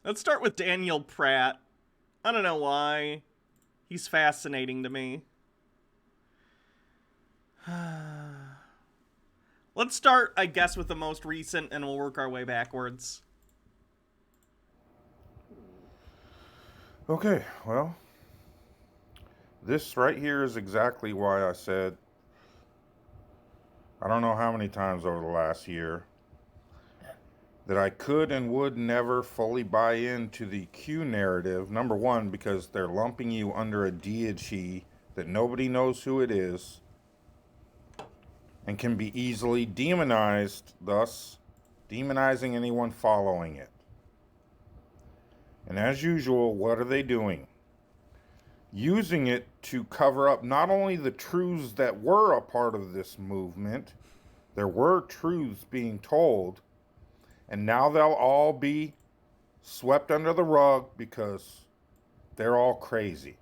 Let's start with Daniel Pratt. I don't know why. He's fascinating to me. Let's start, I guess, with the most recent, and we'll work our way backwards. Okay, well, this right here is exactly why I said, I don't know how many times over the last year, that I could and would never fully buy into the Q narrative. Number one, because they're lumping you under a deity that nobody knows who it is and can be easily demonized, thus demonizing anyone following it. And as usual, what are they doing? Using it to cover up not only the truths that were a part of this movement, there were truths being told, and now they'll all be swept under the rug because they're all crazy.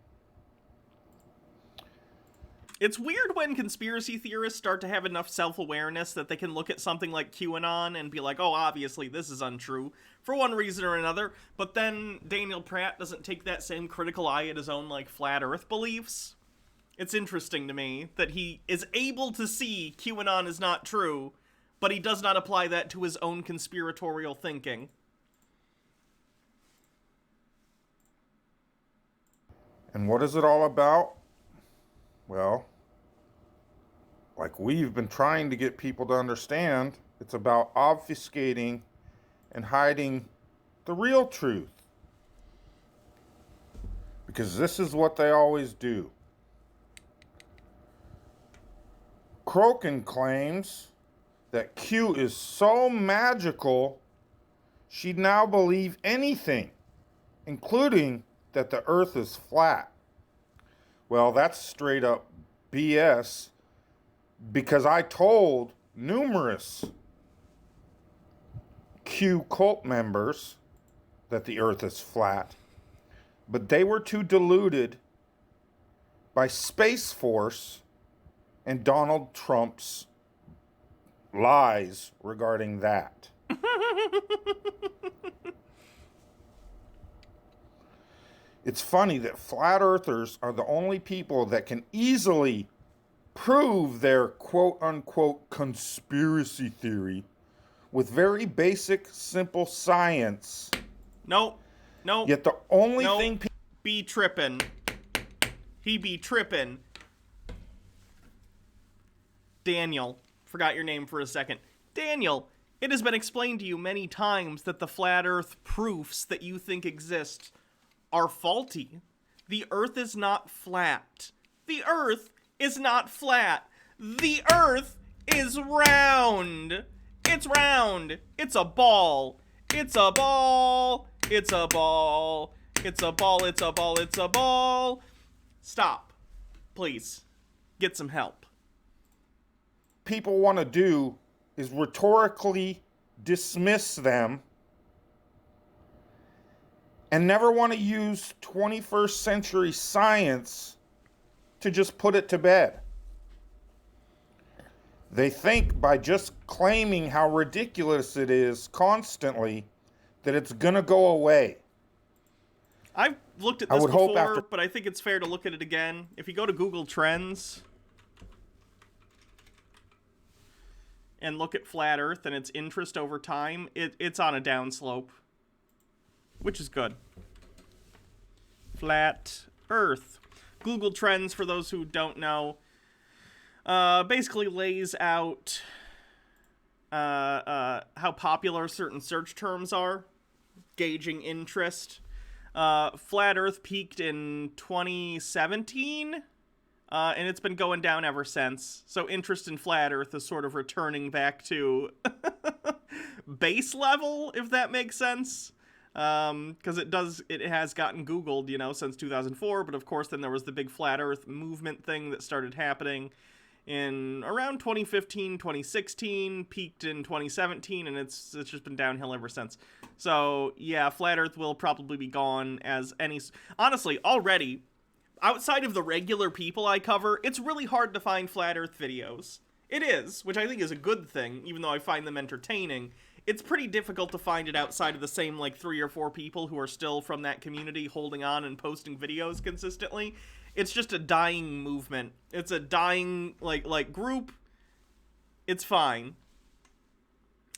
It's weird when conspiracy theorists start to have enough self-awareness that they can look at something like QAnon and be like, oh, obviously this is untrue, for one reason or another, but then Daniel Pratt doesn't take that same critical eye at his own, like, flat earth beliefs. It's interesting to me that he is able to see QAnon is not true, but he does not apply that to his own conspiratorial thinking. And what is it all about? Well, like we've been trying to get people to understand, it's about obfuscating and hiding the real truth. Because this is what they always do. Crokin claims that Q is so magical, she'd now believe anything, including that the earth is flat. Well, that's straight up BS, because I told numerous Q cult members that the earth is flat, but they were too deluded by Space Force and Donald Trump's lies regarding that. It's funny that flat earthers are the only people that can easily prove their quote unquote conspiracy theory with very basic, simple science. Nope. Yet the only thing be trippin'. He be trippin'. Daniel. Forgot your name for a second. Daniel, it has been explained to you many times that the flat earth proofs that you think exist are faulty. The earth is not flat. The earth is not flat. The earth is round. It's round. It's a ball. It's a ball. It's a ball. It's a ball. It's a ball. It's a ball. Stop. Please. Get some help. People want to do is rhetorically dismiss them and never want to use 21st century science to just put it to bed. They think by just claiming how ridiculous it is constantly that it's going to go away. I've looked at this before, but I think it's fair to look at it again. If you go to Google Trends and look at flat earth and its interest over time, it's on a downslope, which is good. Flat earth. Google Trends, for those who don't know, basically lays out how popular certain search terms are, gauging interest. Flat earth peaked in 2017, and it's been going down ever since. So interest in flat earth is sort of returning back to base level, if that makes sense. Because it has gotten Googled, since 2004, but of course then there was the big flat earth movement thing that started happening in around 2015, 2016, peaked in 2017, and it's just been downhill ever since. So, yeah, flat earth will probably be gone as any... Honestly, already, outside of the regular people I cover, it's really hard to find flat earth videos. It is, which I think is a good thing, even though I find them entertaining. it's pretty difficult to find it outside of the same, like, 3 or 4 people who are still from that community holding on and posting videos consistently. It's just a dying movement. It's a dying, like group. It's fine.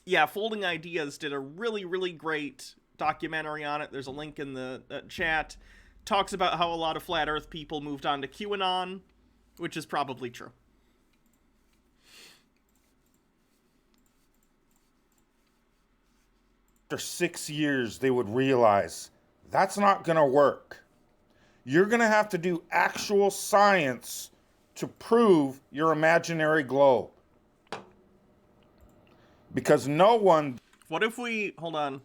Yeah, Folding Ideas did a really, really great documentary on it. There's a link in the chat. Talks about how a lot of Flat Earth people moved on to QAnon, which is probably true. After 6 years, they would realize that's not going to work. You're going to have to do actual science to prove your imaginary globe. Because no one... What if we... Hold on.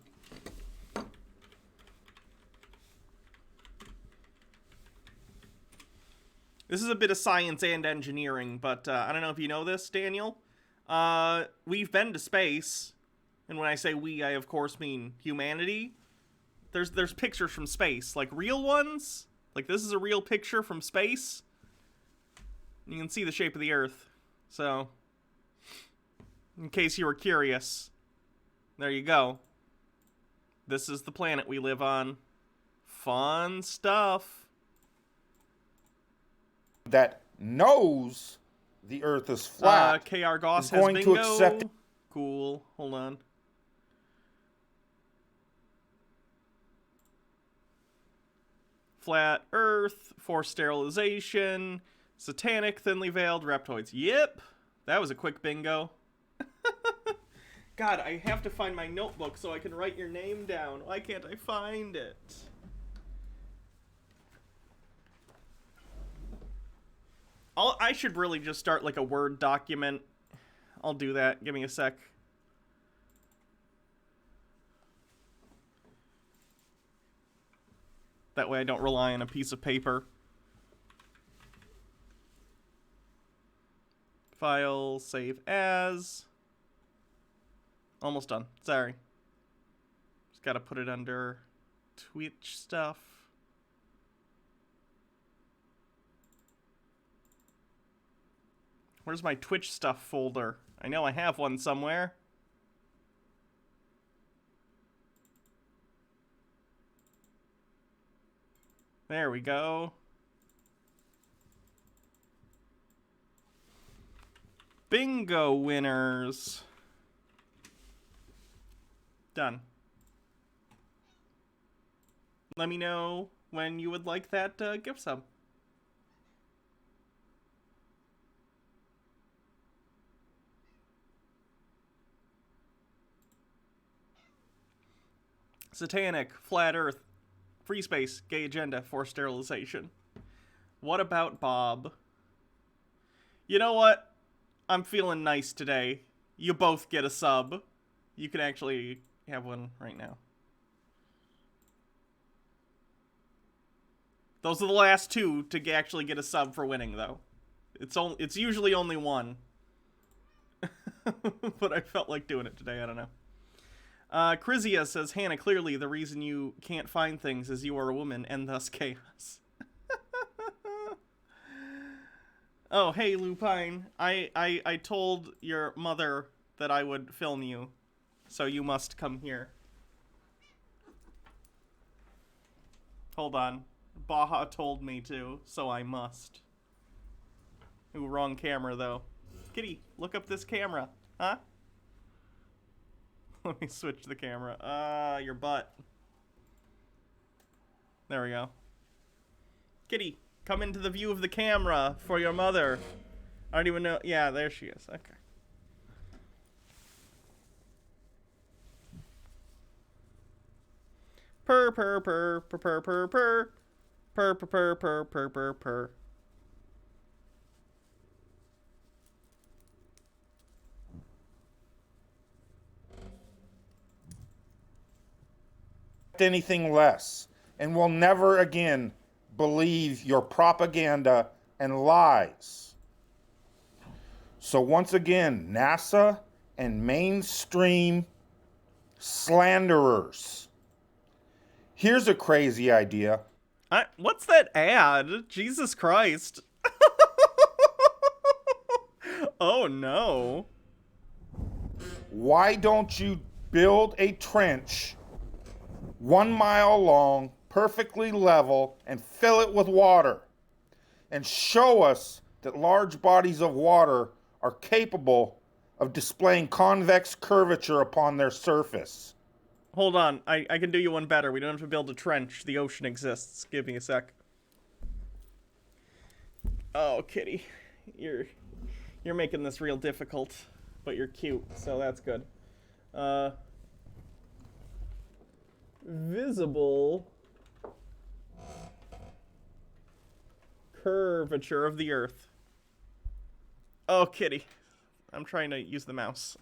This is a bit of science and engineering, but I don't know if you know this, Daniel. We've been to space. And when I say we, I of course mean humanity. There's pictures from space, like real ones. Like this is a real picture from space. You can see the shape of the Earth. So, in case you were curious, there you go. This is the planet we live on. Fun stuff. That knows the Earth is flat. KR Goss is has going bingo. to accept. Cool. Hold on. Flat Earth, forced sterilization, satanic, thinly veiled reptoids. Yep, that was a quick bingo. God, I have to find my notebook so I can write your name down. Why can't I find it? I should really just start like a Word document. I'll do that. Give me a sec. That way I don't rely on a piece of paper. File, save as. Almost done. Sorry. Just gotta put it under Twitch stuff. Where's my Twitch stuff folder? I know I have one somewhere. There we go. Bingo winners. Done. Let me know when you would like that gift sub. Satanic, flat earth, free space, gay agenda, forced sterilization. What about Bob? You know what? I'm feeling nice today. You both get a sub. You can actually have one right now. Those are the last two to actually get a sub for winning, though. It's usually only one. But I felt like doing it today, I don't know. Chrysia says, Hannah, clearly the reason you can't find things is you are a woman and thus chaos. Oh, hey, Lupine. I told your mother that I would film you, so you must come here. Hold on. Baja told me to, so I must. Ooh, wrong camera, though. Kitty, look up this camera. Huh? Let me switch the camera. Your butt. There we go. Kitty, come into the view of the camera for your mother. I don't even know. Yeah, there she is. Okay. Purr, purr, purr, purr, purr, purr, purr. Purr, purr, purr, purr, purr, purr. Anything less, and will never again believe your propaganda and lies. So once again, NASA and mainstream slanderers. Here's a crazy idea. What's that ad? Jesus Christ. Oh no. Why don't you build a trench 1 mile long, perfectly level, and fill it with water, and show us that large bodies of water are capable of displaying convex curvature upon their surface. Hold on, I can do you one better. We don't have to build a trench. The ocean exists. Give me a sec. Oh, kitty. You're making this real difficult, but you're cute, so that's good. Visible curvature of the Earth. Oh, kitty. I'm trying to use the mouse.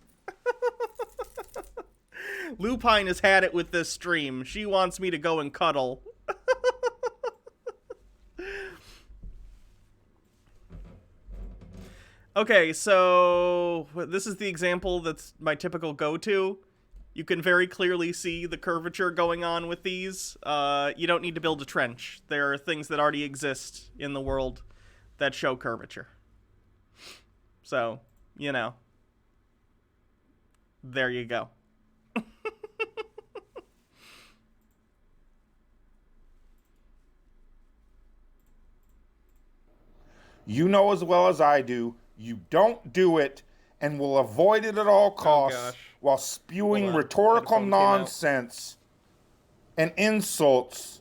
Lupine has had it with this stream. She wants me to go and cuddle. Okay, so this is the example that's my typical go-to. You can very clearly see the curvature going on with these. You don't need to build a trench. There are things that already exist in the world that show curvature. So, you know. There you go. You know as well as I do, you don't do it and will avoid it at all costs while spewing rhetorical nonsense and insults.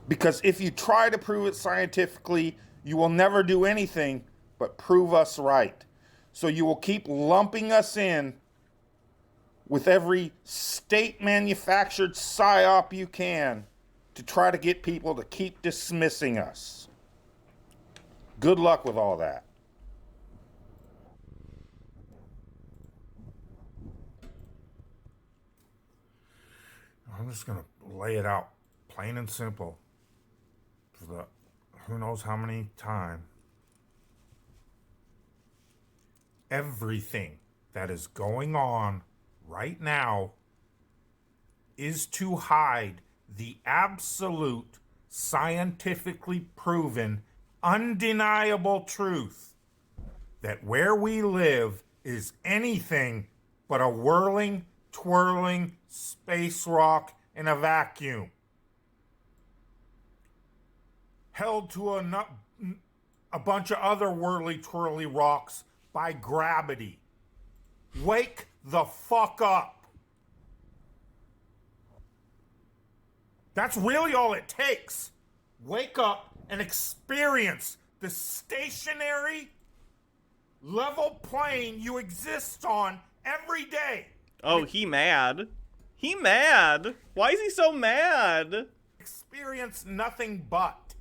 Because if you try to prove it scientifically, you will never do anything but prove us right. So you will keep lumping us in with every state-manufactured psyop you can to try to get people to keep dismissing us. Good luck with all that. I'm just going to lay it out plain and simple for the who knows how many time. Everything that is going on right now is to hide the absolute, scientifically proven, undeniable truth that where we live is anything but a whirling, twirling space rock in a vacuum, held to a bunch of other whirly, twirly rocks by gravity. Wake the fuck up. That's really all it takes. Wake up and experience the stationary level plane you exist on every day. Oh, he mad. He mad. Why is he so mad? Experience nothing but.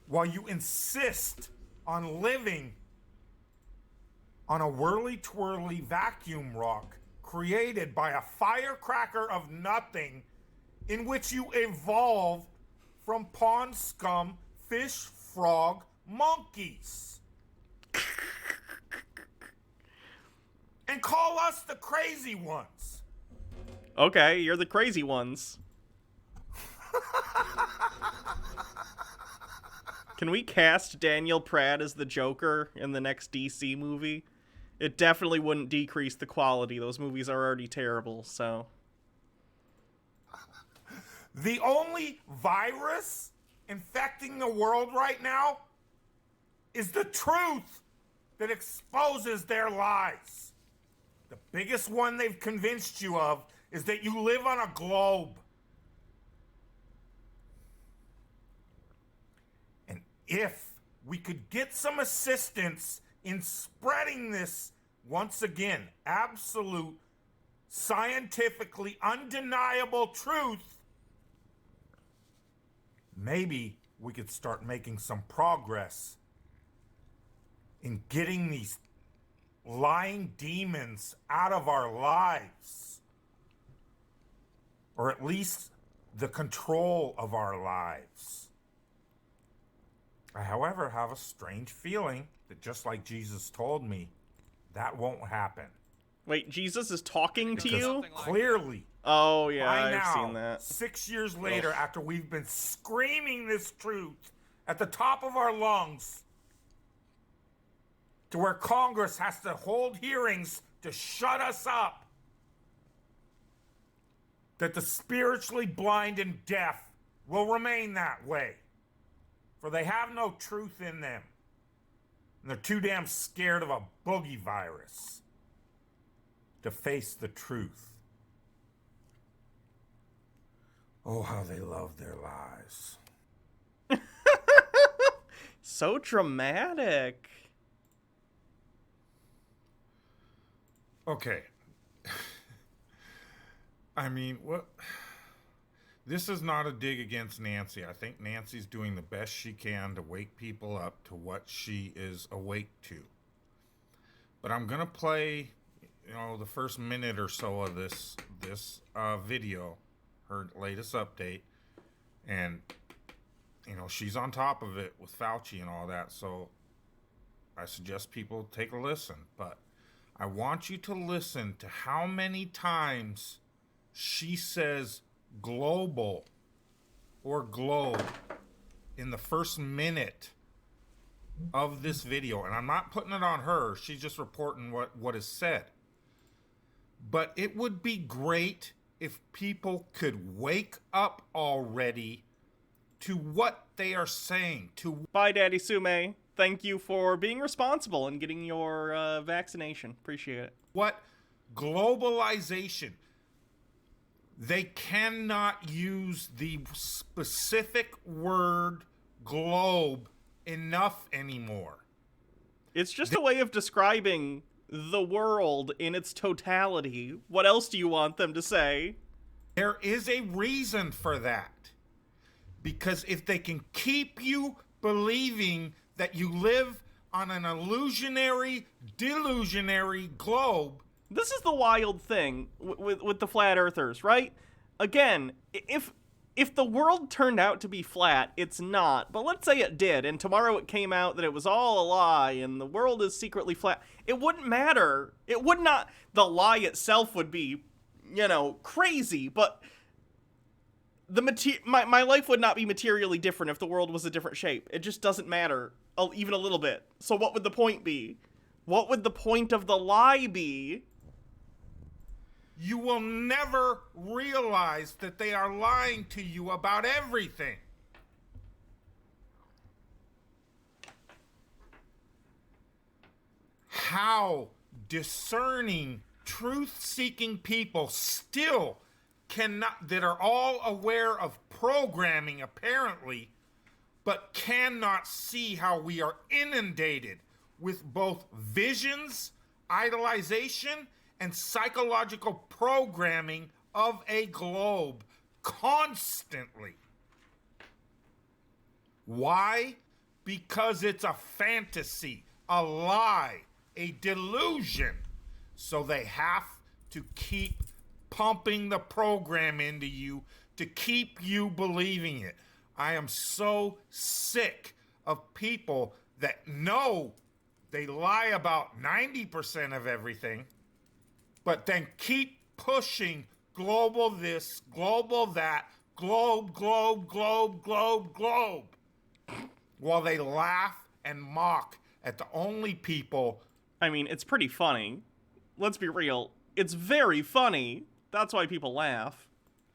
While you insist on living on a whirly-twirly vacuum rock created by a firecracker of nothing in which you evolved from pond scum, fish, frog, monkeys. And call us the crazy ones. Okay, you're the crazy ones. Can we cast Daniel Pratt as the Joker in the next DC movie? It definitely wouldn't decrease the quality. Those movies are already terrible, so... The only virus infecting the world right now is the truth that exposes their lies. The biggest one they've convinced you of is that you live on a globe. And if we could get some assistance in spreading this, once again, absolute, scientifically undeniable truth, maybe we could start making some progress in getting these lying demons out of our lives. Or at least the control of our lives. I, however, have a strange feeling that just like Jesus told me, that won't happen. Wait, Jesus is talking to you? Clearly. Oh, yeah, By I've now, seen that. 6 years later, after we've been screaming this truth at the top of our lungs, to where Congress has to hold hearings to shut us up. That the spiritually blind and deaf will remain that way. For they have no truth in them. And they're too damn scared of a boogie virus to face the truth. Oh, how they love their lies. So dramatic. Okay. I mean, what? This is not a dig against Nancy. I think Nancy's doing the best she can to wake people up to what she is awake to. But I'm going to play, the first minute or so of this video, her latest update. And, she's on top of it with Fauci and all that. So I suggest people take a listen. But I want you to listen to how many times she says global or globe in the first minute of this video. And I'm not putting it on her. She's just reporting what is said. But it would be great if people could wake up already to what they are saying. Bye, Daddy Sume. Thank you for being responsible and getting your vaccination. Appreciate it. What globalization? They cannot use the specific word globe enough anymore. It's just a way of describing the world in its totality. What else do you want them to say? There is a reason for that. Because if they can keep you believing that you live on an delusionary globe. This is the wild thing with the flat earthers, right? Again, if the world turned out to be flat, it's not. But let's say it did, and tomorrow it came out that it was all a lie and the world is secretly flat. It wouldn't matter. It would not. The lie itself would be, crazy, but my life would not be materially different if the world was a different shape. It just doesn't matter, even a little bit. So what would the point be? What would the point of the lie be? You will never realize that they are lying to you about everything. How discerning, truth-seeking people still cannot, that are all aware of programming apparently, but cannot see how we are inundated with both visions, idolization, and psychological programming of a globe constantly. Why? Because it's a fantasy, a lie, a delusion. So they have to keep pumping the program into you to keep you believing it. I am so sick of people that know they lie about 90% of everything, but then keep pushing global this, global that, globe, while they laugh and mock at the only people. I mean, it's pretty funny. Let's be real. It's very funny. That's why people laugh.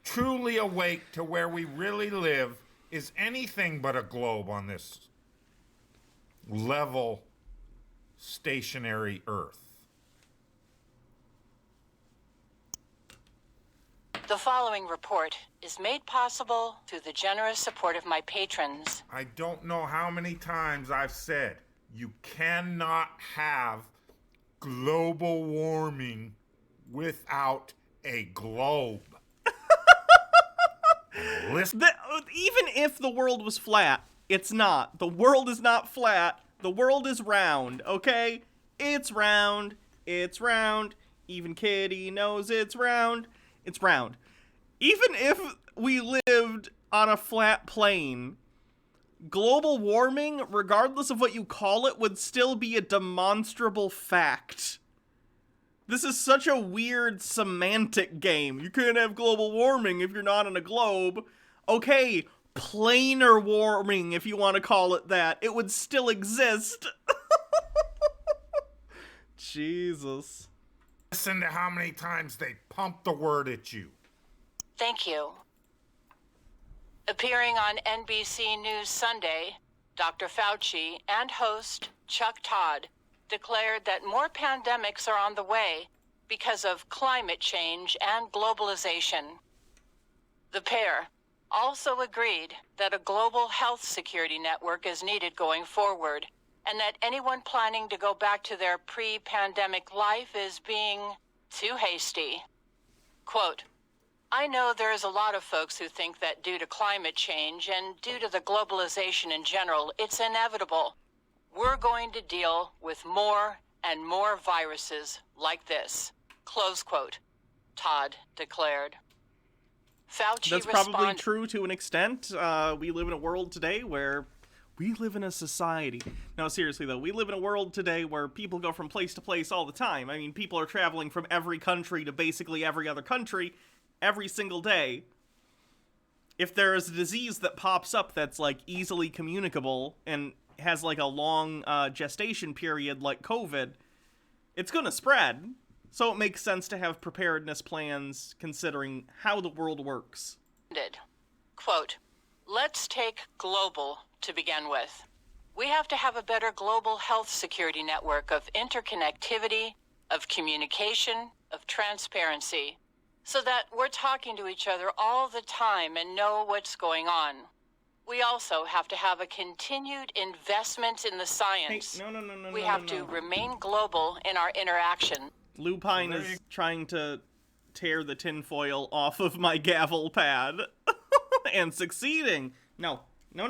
Truly awake to where we really live is anything but a globe on this level, stationary Earth. The following report is made possible through the generous support of my patrons. I don't know how many times I've said you cannot have global warming without a globe. Even if the world was flat, it's not. The world is not flat. The world is round, okay? It's round. It's round. Even Kitty knows it's round. It's round. Even if we lived on a flat plane, global warming, regardless of what you call it, would still be a demonstrable fact. This is such a weird semantic game. You can't have global warming if you're not on a globe. Okay, planar warming, if you want to call it that. It would still exist. Jesus. Listen to how many times they pump the word at you. Thank you. Appearing on NBC News Sunday, Dr. Fauci and host Chuck Todd declared that more pandemics are on the way because of climate change and globalization. The pair also agreed that a global health security network is needed going forward, and that anyone planning to go back to their pre-pandemic life is being too hasty. Quote, I know there is a lot of folks who think that due to climate change and due to the globalization in general, it's inevitable. We're going to deal with more and more viruses like this. Close quote, Todd declared. Fauci That's probably responded. true to an extent. We live in a world today where we live in a society. No, seriously though, we live in a world today where people go from place to place all the time. I mean, people are traveling from every country to basically every other country every single day. If there is a disease that pops up that's like easily communicable and has like a long gestation period like COVID, it's gonna spread. So it makes sense to have preparedness plans considering how the world works. Quote, let's take global to begin with. We have to have a better global health security network of interconnectivity, of communication, of transparency, so that we're talking to each other all the time and know what's going on. We also have to have a continued investment in the science. Hey, no. We have to remain global in our interaction. Lupine is trying to tear the tinfoil off of my gavel pad. And succeeding. No. No.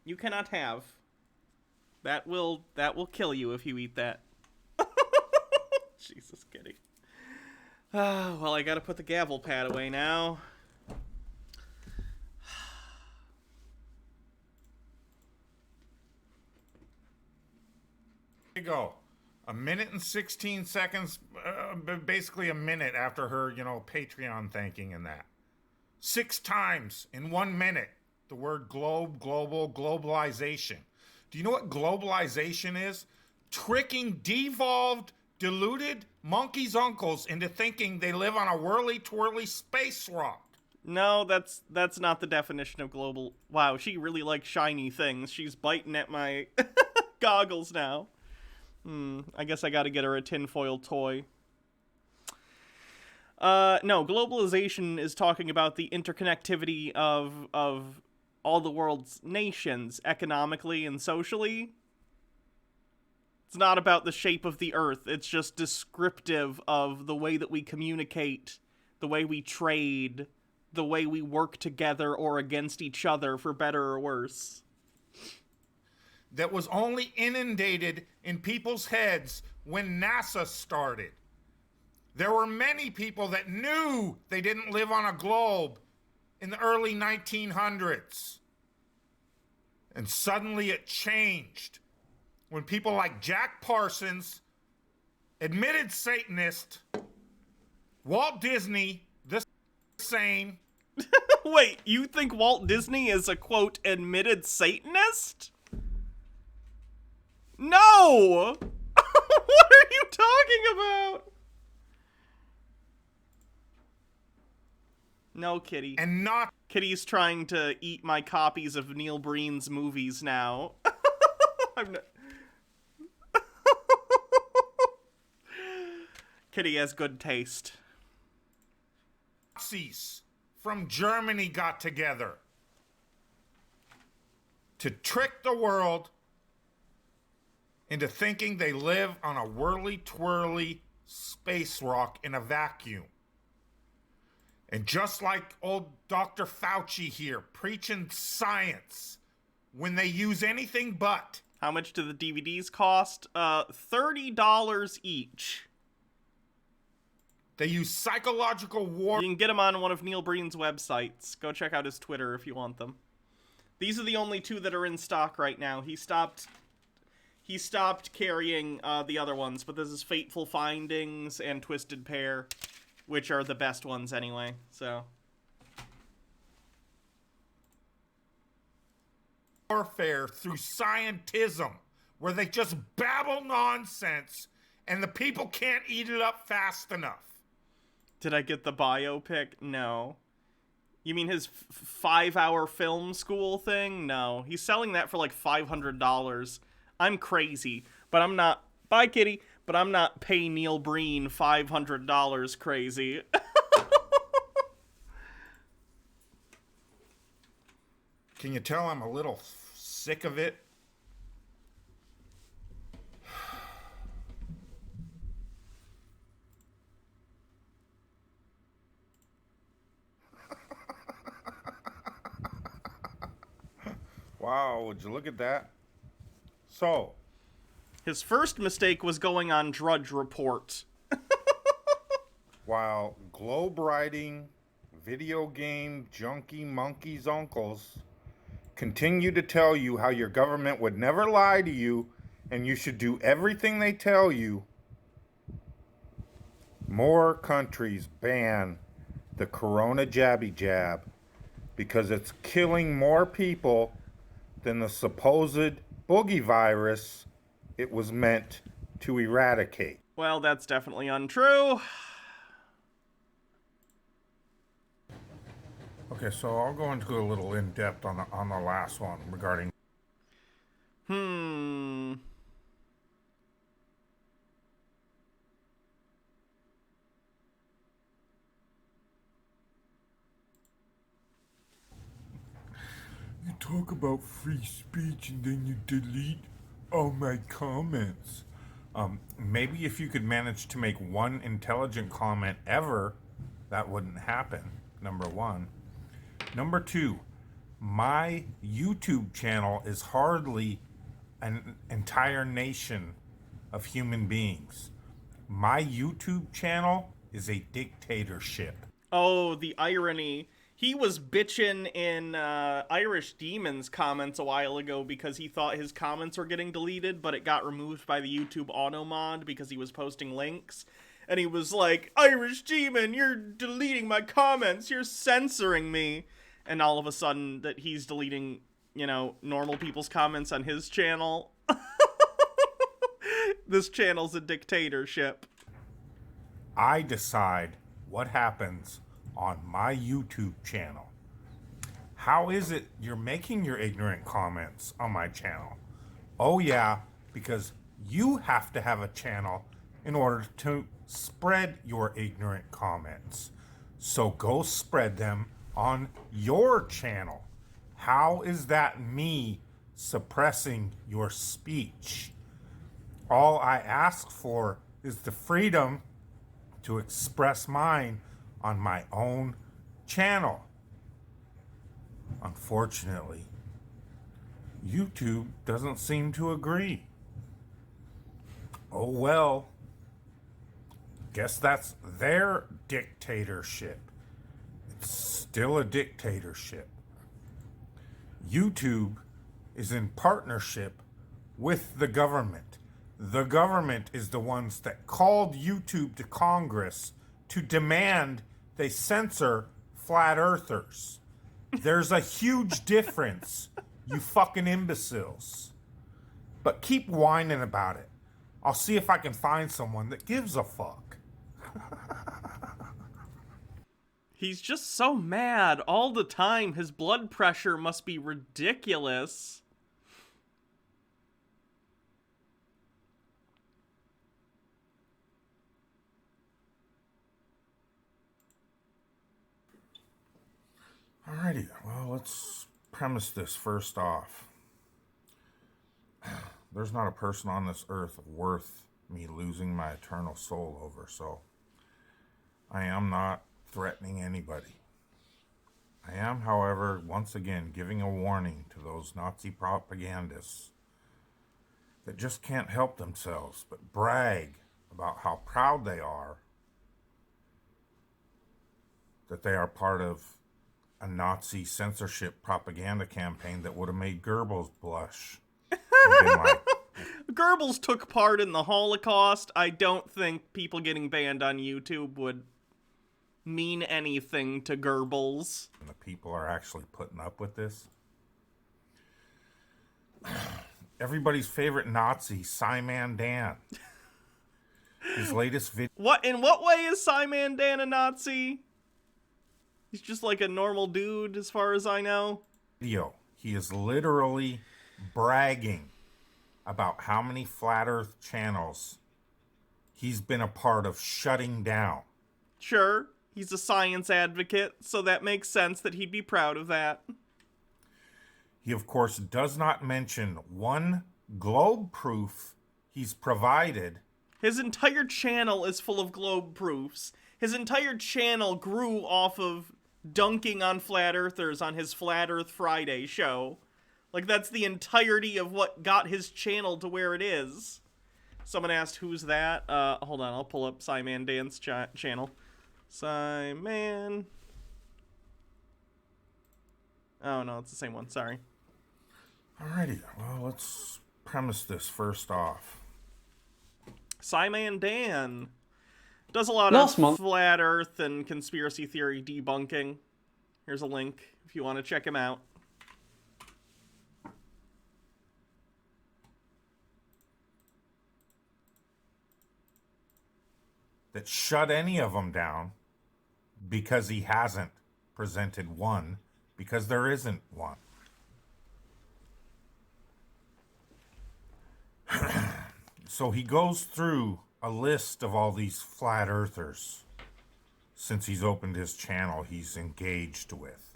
You cannot have. That will kill you if you eat that. Jesus, Kitty. Well, I gotta put the gavel pad away now. Here you go. A minute and 16 seconds, basically a minute after her, Patreon thanking and that. 6 times in 1 minute, the word globe, global, globalization. Do you know what globalization is? Tricking devolved, deluded monkeys' uncles into thinking they live on a whirly-twirly space rock. No, that's not the definition of global. Wow, she really likes shiny things. She's biting at my goggles now. I guess I gotta get her a tinfoil toy. No, globalization is talking about the interconnectivity of all the world's nations, economically and socially. It's not about the shape of the earth. It's just descriptive of the way that we communicate, the way we trade, the way we work together or against each other for better or worse. That was only inundated in people's heads when NASA started. There were many people that knew they didn't live on a globe in the early 1900s. And suddenly it changed when people like Jack Parsons, admitted Satanist, Walt Disney, the same. Wait, you think Walt Disney is a, quote, admitted Satanist? No! What are you talking about? No, Kitty. And not Kitty's trying to eat my copies of Neil Breen's movies now. I'm not... Kitty has good taste. Nazis from Germany got together to trick the world into thinking they live on a whirly-twirly space rock in a vacuum. And just like old Dr. Fauci here, preaching science when they use anything but. How much do the DVDs cost? $30 each. They use psychological war. You can get them on one of Neil Breen's websites. Go check out his Twitter if you want them. These are the only 2 that are in stock right now. He stopped carrying the other ones, but this is Fateful Findings and Twisted Pair, which are the best ones anyway, so. Warfare through scientism where they just babble nonsense and the people can't eat it up fast enough. Did I get the biopic? No. You mean his 5-hour film school thing? No. He's selling that for like $500. I'm crazy, but I'm not. Bye, kitty. But I'm not pay Neil Breen $500 crazy. Can you tell I'm a little sick of it? Wow, would you look at that? So, His first mistake was going on Drudge Report. while globe riding video game junkie monkeys uncles continue to tell you how your government would never lie to you and you should do everything they tell you, more countries ban the corona jabby jab because it's killing more people than the supposed boogie virus it was meant to eradicate. Well, that's definitely untrue. Okay, so I'll go into a little in depth on the last one regarding. You talk about free speech and then you delete all my comments. Maybe if you could manage to make one intelligent comment ever, that wouldn't happen. Number one. Number two, my YouTube channel is hardly an entire nation of human beings. My YouTube channel is a dictatorship. Oh, the irony. He was bitching in Irish Demon's comments a while ago because he thought his comments were getting deleted, but it got removed by the YouTube auto mod because he was posting links. And he was like, Irish Demon, you're deleting my comments, you're censoring me. And all of a sudden that he's deleting, normal people's comments on his channel. This channel's a dictatorship. I decide what happens on my YouTube channel. How is it you're making your ignorant comments on my channel? Oh yeah, because you have to have a channel in order to spread your ignorant comments. So go spread them on your channel. How is that me suppressing your speech? All I ask for is the freedom to express mine on my own channel. Unfortunately, YouTube doesn't seem to agree. Oh well, guess that's their dictatorship. It's still a dictatorship. YouTube is in partnership with the government. The government is the ones that called YouTube to Congress to demand they censor flat earthers. There's a huge difference, you fucking imbeciles. But keep whining about it. I'll see if I can find someone that gives a fuck. He's just so mad all the time. His blood pressure must be ridiculous. Alrighty, well, let's premise this first off. There's not a person on this earth worth me losing my eternal soul over, so I am not threatening anybody. I am, however, once again giving a warning to those Nazi propagandists that just can't help themselves but brag about how proud they are that they are part of a Nazi censorship propaganda campaign that would have made Goebbels blush. And been like, Goebbels took part in the Holocaust. I don't think people getting banned on YouTube would mean anything to Goebbels. the people are actually putting up with this. everybody's favorite Nazi, Simon Dan. His latest In what way is Simon Dan a Nazi? He's just like a normal dude, as far as I know. video, he is literally bragging about how many flat earth channels he's been a part of shutting down. Sure, he's a science advocate, so that makes sense that he'd be proud of that. He, of course, does not mention one globe proof he's provided. His entire channel is full of globe proofs. His entire channel grew off of dunking on flat earthers on his Flat Earth Friday show. Like, that's the entirety of what got his channel to where it is. Someone asked, who's that? Hold on, I'll pull up Simon Dan's channel. Simon. Oh, no, it's the same one, sorry. Alrighty, well, let's premise this first off. Simon Dan does a lot of flat earth and conspiracy theory debunking. Here's a link if you want to check him out. That shut any of them down because he hasn't presented one, because there isn't one. So he goes through a list of all these flat earthers since he's opened his channel he's engaged with.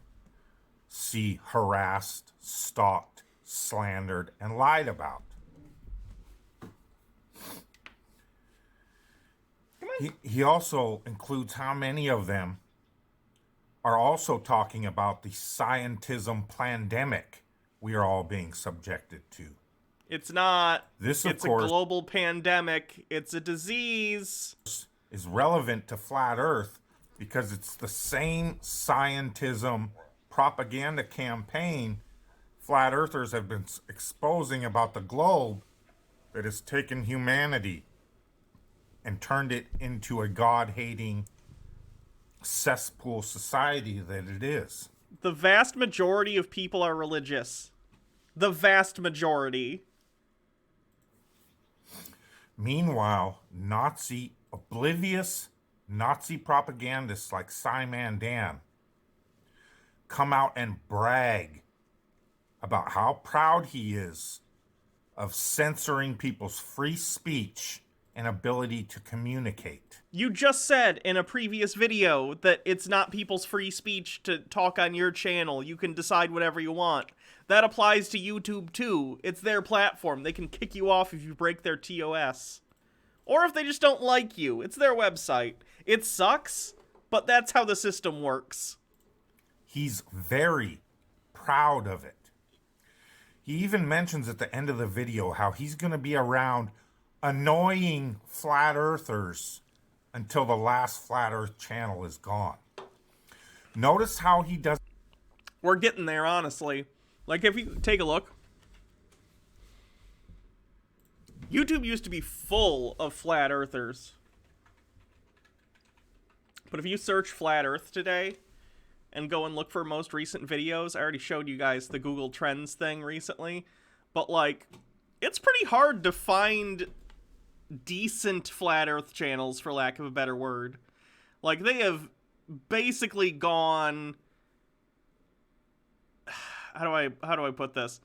See, harassed, stalked, slandered, and lied about. He also includes how many of them are also talking about the scientism pandemic we are all being subjected to. It's not. This, it's of course, a global pandemic. It's a disease. Is relevant to Flat Earth because it's the same scientism propaganda campaign Flat Earthers have been exposing about the globe that has taken humanity and turned it into a God-hating cesspool society that it is. The vast majority of people are religious. The vast majority. Meanwhile, oblivious Nazi propagandists like Simon Dan come out and brag about how proud he is of censoring people's free speech and ability to communicate. You just said in a previous video that it's not people's free speech to talk on your channel. You can decide whatever you want. That applies to YouTube too. It's their platform. They can kick you off if you break their TOS. Or if they just don't like you. It's their website. It sucks, but that's how the system works. He's very proud of it. He even mentions at the end of the video how he's going to be around annoying flat earthers until the last flat earth channel is gone. Notice how he does. We're getting there, honestly. Like, if you take a look, YouTube used to be full of flat earthers. But if you search flat earth today and go and look for most recent videos, I already showed you guys the Google Trends thing recently, but like, it's pretty hard to find decent flat earth channels, for lack of a better word. Like, they have basically gone, how do I put this?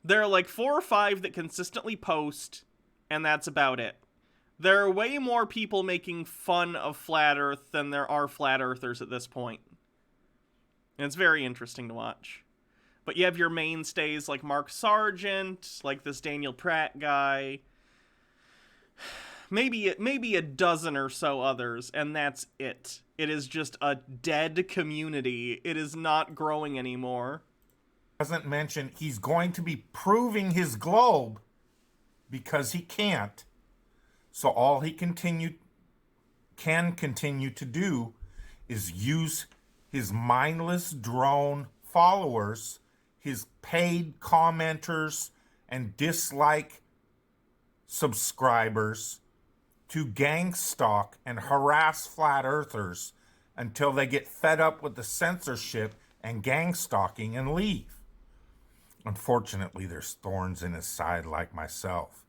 There are like 4 or 5 that consistently post, and that's about it. There are way more people making fun of flat earth than there are flat earthers at this point. And it's very interesting to watch. But you have your mainstays like Mark Sargent, like this Daniel Pratt guy, maybe a dozen or so others, and that's it. It is just a dead community. It is not growing anymore. Doesn't mention he's going to be proving his globe because he can't. So all he can continue to do is use his mindless drone followers, his paid commenters and dislike subscribers to gang stalk and harass flat earthers until they get fed up with the censorship and gang stalking and leave. Unfortunately, there's thorns in his side like myself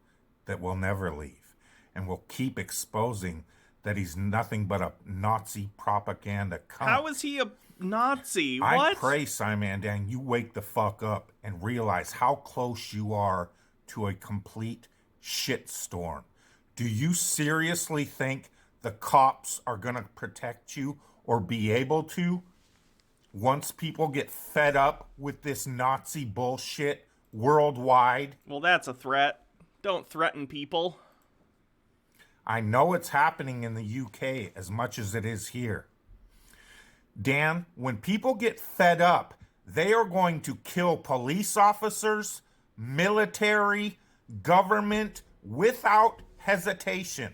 that will never leave and will keep exposing that he's nothing but a Nazi propaganda cunt. How is he a Nazi? I What? pray, Simandang, you wake the fuck up and realize how close you are to a complete shitstorm. Do you seriously think the cops are going to protect you or be able to once people get fed up with this Nazi bullshit worldwide? Well, that's a threat. Don't threaten people. I know it's happening in the UK as much as it is here. Dan, when people get fed up, they are going to kill police officers, military, government without hesitation.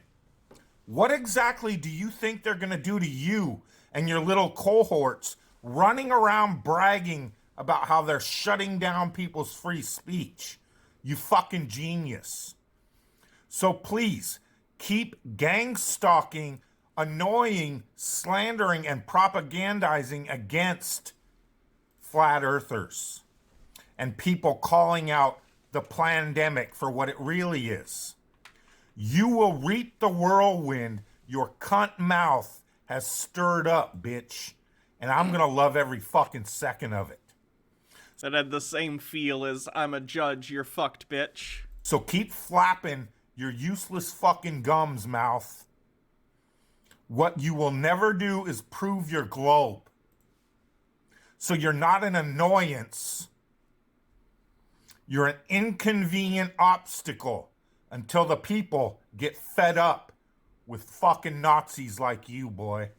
What exactly do you think they're going to do to you and your little cohorts running around bragging about how they're shutting down people's free speech? You fucking genius. So please, keep gang stalking, annoying, slandering, and propagandizing against flat earthers and people calling out the pandemic for what it really is. You will reap the whirlwind your cunt mouth has stirred up, bitch. And I'm going to love every fucking second of it. That had the same feel as I'm a judge, you're fucked, bitch. So keep flapping your useless fucking gums, mouth. What you will never do is prove your globe. So you're not an annoyance. You're an inconvenient obstacle until the people get fed up with fucking Nazis like you, boy.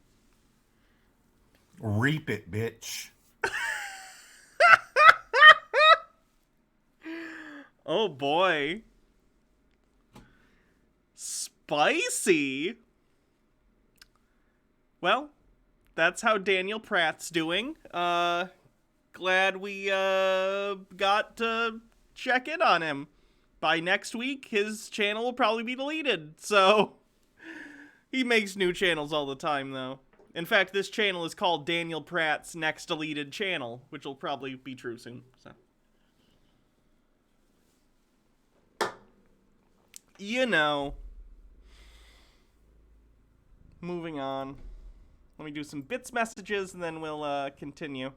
Reap it, bitch. Oh boy. Spicy. Well, that's how Daniel Pratt's doing. Glad we got to check in on him. By next week, his channel will probably be deleted. So, he makes new channels all the time, though. In fact, this channel is called Daniel Pratt's Next Deleted Channel, which will probably be true soon. So, you know. Moving on. Let me do some bits messages and then we'll continue.